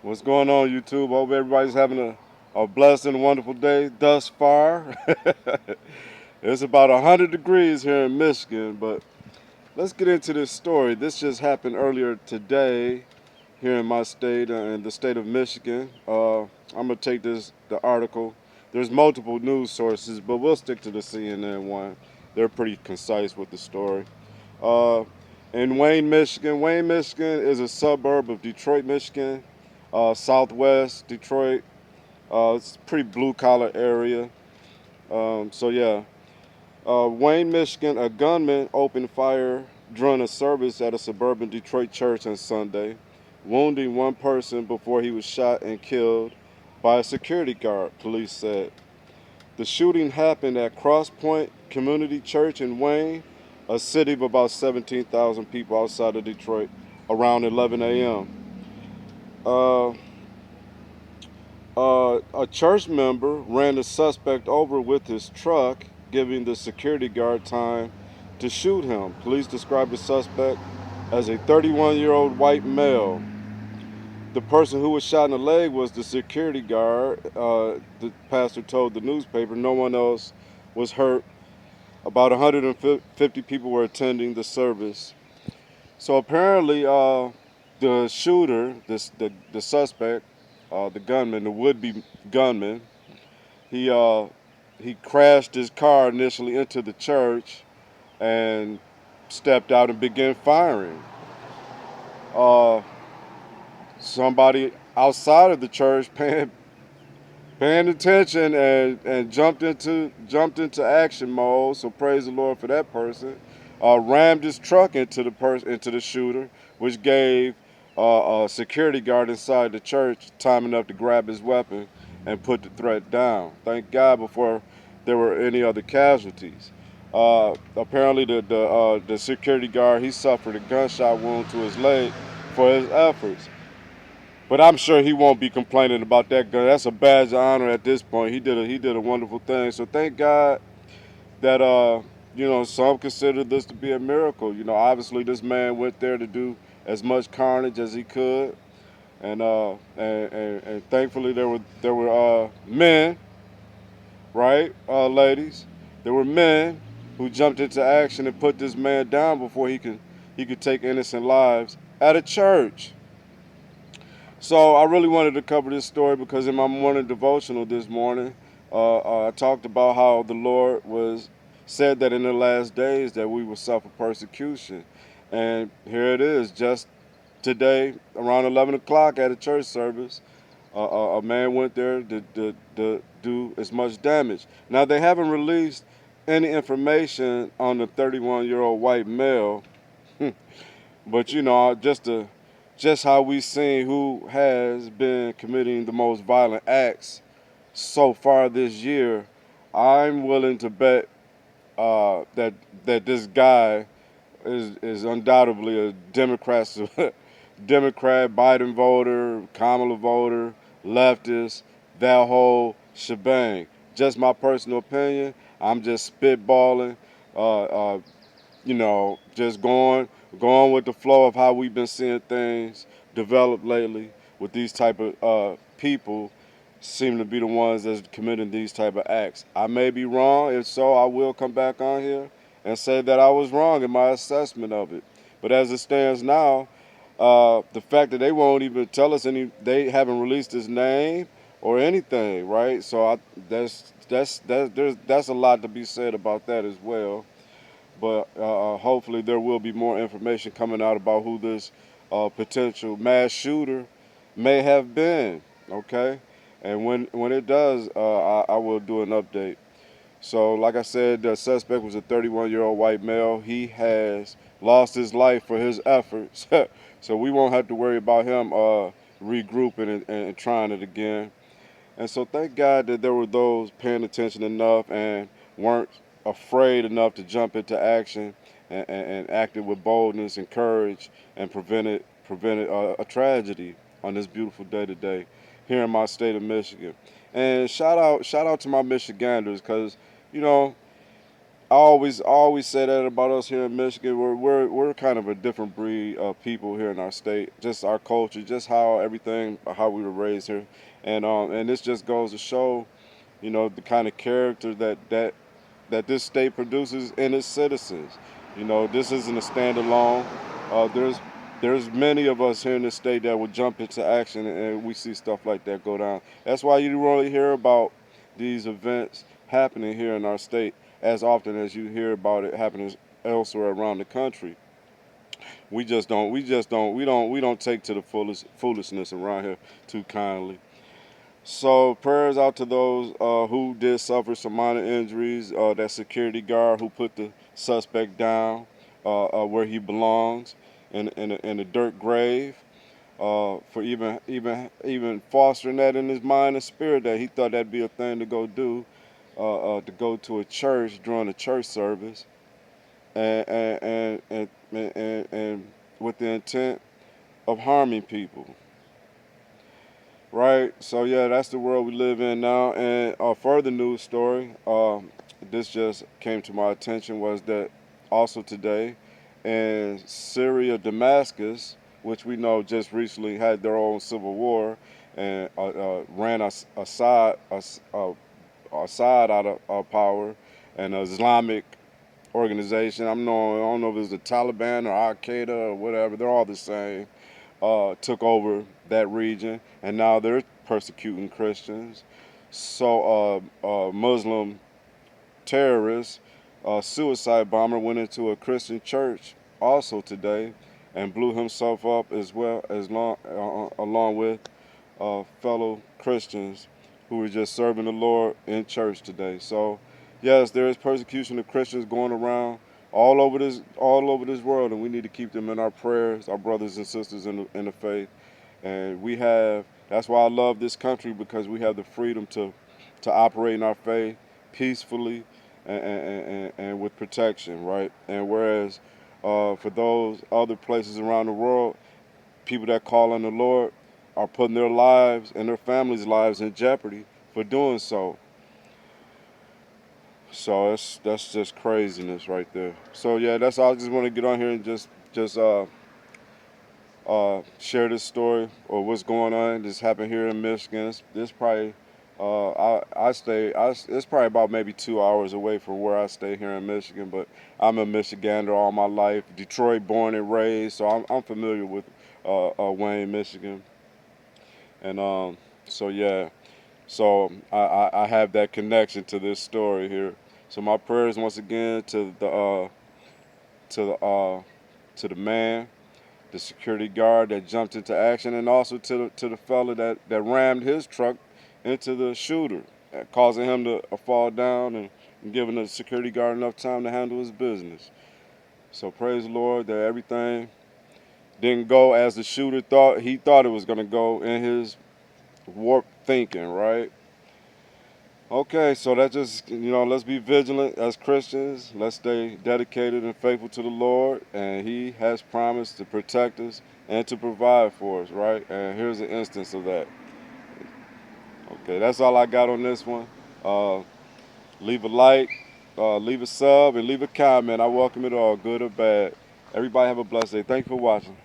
What's going on, YouTube? Hope everybody's having a blessed and wonderful day thus far. It's about 100 degrees here in Michigan, but let's get into this story. This just happened earlier today here in my state, in the state of Michigan. I'm going to take the article. There's multiple news sources, but we'll stick to the CNN one. They're pretty concise with the story. Uh, in Wayne, Michigan is a suburb of Detroit, Michigan, southwest Detroit. It's a pretty blue collar area. So, Wayne, Michigan, a gunman opened fire during a service at a suburban Detroit church on Sunday, wounding one person before he was shot and killed by a security guard, police said. The shooting happened at Cross Point Community Church in Wayne, a city of about 17,000 people outside of Detroit, around 11 a.m. Uh, a church member ran the suspect over with his truck, giving the security guard time to shoot him. Police described the suspect as a 31-year-old white male. The person who was shot in the leg was the security guard. The pastor told the newspaper no one else was hurt. About 150 people were attending the service. So apparently, the shooter, the suspect, the gunman, the would-be gunman, he uh, he crashed his car initially into the church and stepped out and began firing. Uh, Somebody outside of the church paying attention and jumped into action mode. So praise the Lord for that person. Rammed his truck into the shooter, which gave a security guard inside the church time enough to grab his weapon and put the threat down. Thank God before there were any other casualties. Apparently, the security guard he suffered a gunshot wound to his leg for his efforts. But I'm sure he won't be complaining about that gun. That's a badge of honor at this point. He did a wonderful thing. So thank God that some consider this to be a miracle. Obviously this man went there to do as much carnage as he could, and thankfully there were men, right, ladies, there were men who jumped into action and put this man down before he could take innocent lives at a church. So I really wanted to cover this story because in my morning devotional this morning, I talked about how the Lord was said that in the last days that we will suffer persecution, and here it is. Just today, around 11 o'clock at a church service, a man went there to do as much damage. Now they haven't released any information on the 31-year-old white male, but just how we seen who has been committing the most violent acts so far this year, I'm willing to bet that this guy is undoubtedly a Democrat, Democrat, Biden voter, Kamala voter, leftist, that whole shebang. Just my personal opinion. I'm just spitballing. Uh, uh, just going with the flow of how we've been seeing things develop lately with these type of people seem to be the ones that's committing these type of acts. I may be wrong. If so, I will come back on here and say that I was wrong in my assessment of it. But as it stands now, the fact that they won't even tell us they haven't released his name or anything, right? So that's a lot to be said about that as well. But hopefully there will be more information coming out about who this potential mass shooter may have been. Okay, and when it does, I will do an update. So, like I said, the suspect was a 31-year-old white male. He has lost his life for his efforts, so we won't have to worry about him regrouping and trying it again. And so thank God that there were those paying attention enough and weren't afraid enough to jump into action and acted with boldness and courage and prevented a tragedy on this beautiful day today here in my state of Michigan. And shout out to my Michiganders because you know I always say that about us here in Michigan. We're kind of a different breed of people here in our state. Just our culture, just how everything, how we were raised here, and this just goes to show, the kind of character that this state produces in its citizens. This isn't a standalone. There's many of us here in the state that would jump into action, and we see stuff like that go down. That's why you don't really hear about these events happening here in our state as often as you hear about it happening elsewhere around the country. We don't take to the foolishness around here too kindly. So prayers out to those who did suffer some minor injuries. That security guard who put the suspect down where he belongs in a dirt grave. For even fostering that in his mind and spirit that he thought that'd be a thing to go do, to go to a church during a church service, and with the intent of harming people. Right. So yeah, that's the world we live in now. And a further news story, this just came to my attention was that also today, in Syria, Damascus, which we know just recently had their own civil war, and ran Assad out of power, an Islamic organization. I don't know if it was the Taliban or Al Qaeda or whatever. They're all the same. Took over that region, and now they're persecuting Christians. So, Muslim terrorist, suicide bomber, went into a Christian church also today, and blew himself up as well as along with fellow Christians who were just serving the Lord in church today. So, yes, there is persecution of Christians going around all over this world, and we need to keep them in our prayers, our brothers and sisters in the faith. And that's why I love this country, because we have the freedom to operate in our faith peacefully and with protection, right? And whereas for those other places around the world, people that call on the Lord are putting their lives and their families' lives in jeopardy for doing so. So that's just craziness right there. So yeah, that's all. I just want to get on here and just share this story or what's going on. This happened here in Michigan. This probably I stay. It's probably about maybe 2 hours away from where I stay here in Michigan. But I'm a Michigander all my life. Detroit born and raised, so I'm familiar with Wayne, Michigan, and so yeah. So I have that connection to this story here. So my prayers once again to the to the man, the security guard that jumped into action, and also to the fella that rammed his truck into the shooter, causing him to fall down and giving the security guard enough time to handle his business. So praise the Lord that everything didn't go as the shooter thought. He thought it was going to go in his warped thinking, right? Okay, so that just, let's be vigilant as Christians. Let's stay dedicated and faithful to the Lord. And He has promised to protect us and to provide for us, right? And here's an instance of that. Okay, that's all I got on this one. Uh, leave a like, leave a sub, and leave a comment. I welcome it all, good or bad. Everybody have a blessed day. Thank you for watching.